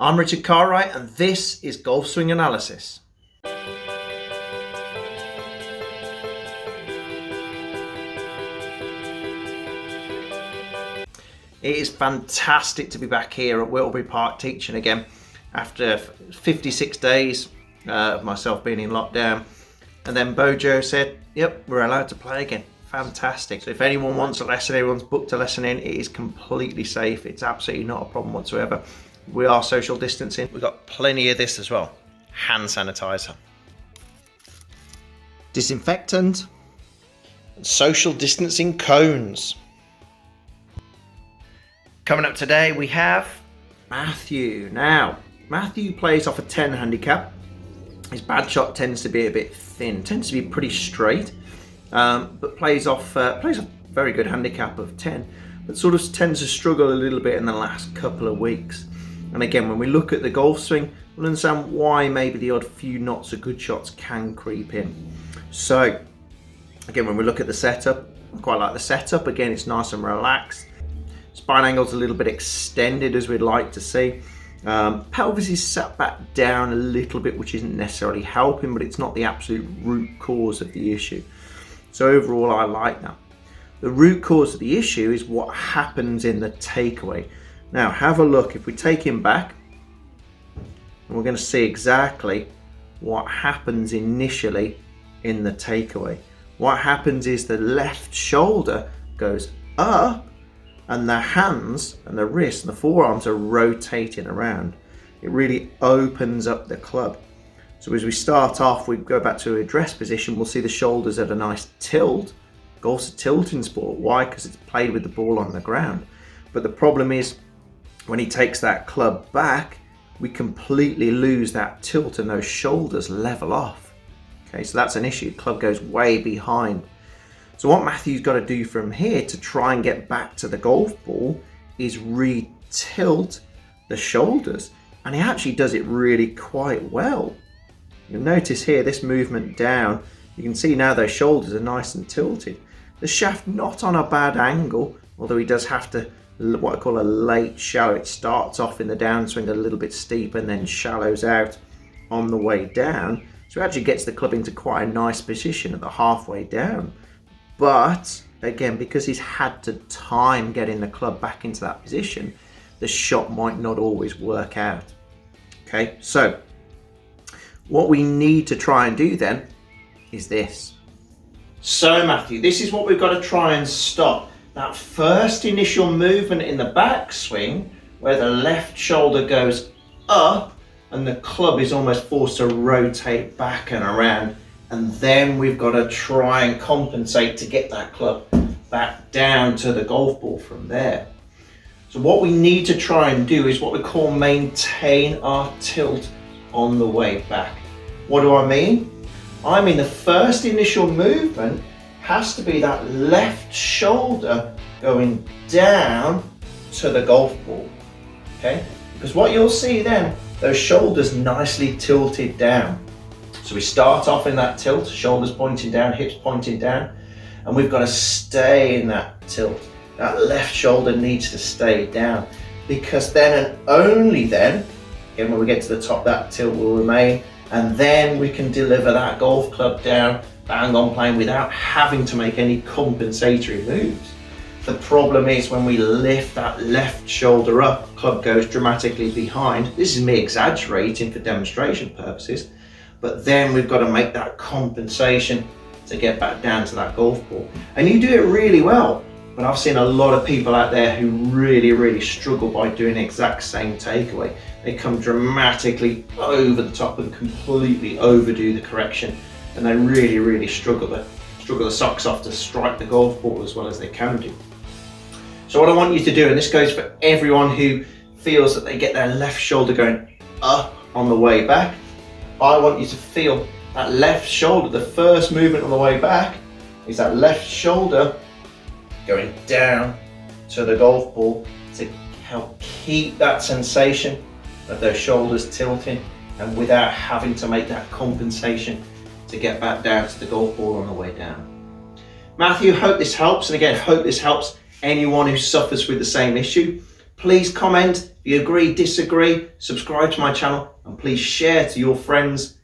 I'm Richard Cartwright and this is Golf Swing Analysis. It is fantastic to be back here at Whittlebury Park teaching again after 56 days of myself being in lockdown. And then Bojo said, yep, we're allowed to play again. Fantastic. So if anyone wants a lesson, everyone's booked a lesson in, it is completely safe. It's absolutely not a problem whatsoever. We are social distancing. We've got plenty of this as well. Hand sanitizer, disinfectant, and social distancing cones. Coming up today we have Matthew. Now, Matthew plays off a 10 handicap. His bad shot tends to be a bit thin, tends to be pretty straight, but plays off a very good handicap of 10, but sort of tends to struggle a little bit in the last couple of weeks. And again, when we look at the golf swing, we'll understand why maybe the odd few knots of good shots can creep in. So again, when we look at the setup, I quite like the setup. Again, it's nice and relaxed. Spine angle's a little bit extended as we'd like to see. Pelvis is sat back down a little bit, which isn't necessarily helping, but it's not the absolute root cause of the issue. So overall, I like that. The root cause of the issue is what happens in the takeaway. Now, have a look. If we take him back, and we're going to see exactly what happens initially in the takeaway. What happens is the left shoulder goes up, and the hands and the wrists and the forearms are rotating around. It really opens up the club. So as we start off, we go back to a address position, we'll see the shoulders at a nice tilt. Golf's a tilting sport. Why? Because it's played with the ball on the ground. But the problem is, when he takes that club back, we completely lose that tilt and those shoulders level off. Okay, so that's an issue. Club goes way behind. So what Matthew's got to do from here to try and get back to the golf ball is re-tilt the shoulders. And he actually does it really quite well. You'll notice here this movement down, you can see now those shoulders are nice and tilted. The shaft not on a bad angle, although he does have to, what I call a late shallow. It starts off in the downswing a little bit steep and then shallows out on the way down. So he actually gets the club into quite a nice position at the halfway down. But again, because he's had to time getting the club back into that position, the shot might not always work out. Okay, so what we need to try and do then is this. So Matthew, this is what we've got to try and stop. That first initial movement in the backswing where the left shoulder goes up and the club is almost forced to rotate back and around. And then we've got to try and compensate to get that club back down to the golf ball from there. So what we need to try and do is what we call maintain our tilt on the way back. What do I mean? I mean the first initial movement has to be that left shoulder going down to the golf ball. Okay? Because what you'll see then, those shoulders nicely tilted down. So we start off in that tilt, shoulders pointing down, hips pointing down, and we've got to stay in that tilt. That left shoulder needs to stay down, because then and only then, again when we get to the top, that tilt will remain, and then we can deliver that golf club down, bang on plane without having to make any compensatory moves. The problem is when we lift that left shoulder up, club goes dramatically behind. This is me exaggerating for demonstration purposes. But then we've got to make that compensation to get back down to that golf ball. And you do it really well, but I've seen a lot of people out there who really struggle by doing the exact same takeaway. They come dramatically over the top and completely overdo the correction, and they really struggle the socks off to strike the golf ball as well as they can do. So what I want you to do, and this goes for everyone who feels that they get their left shoulder going up on the way back, I want you to feel that left shoulder. The first movement on the way back is that left shoulder going down to the golf ball to help keep that sensation of those shoulders tilting and without having to make that compensation to get back down to the golf ball on the way down. Matthew, hope this helps, and again, hope this helps anyone who suffers with the same issue. Please comment If you agree, disagree, subscribe to my channel and please share to your friends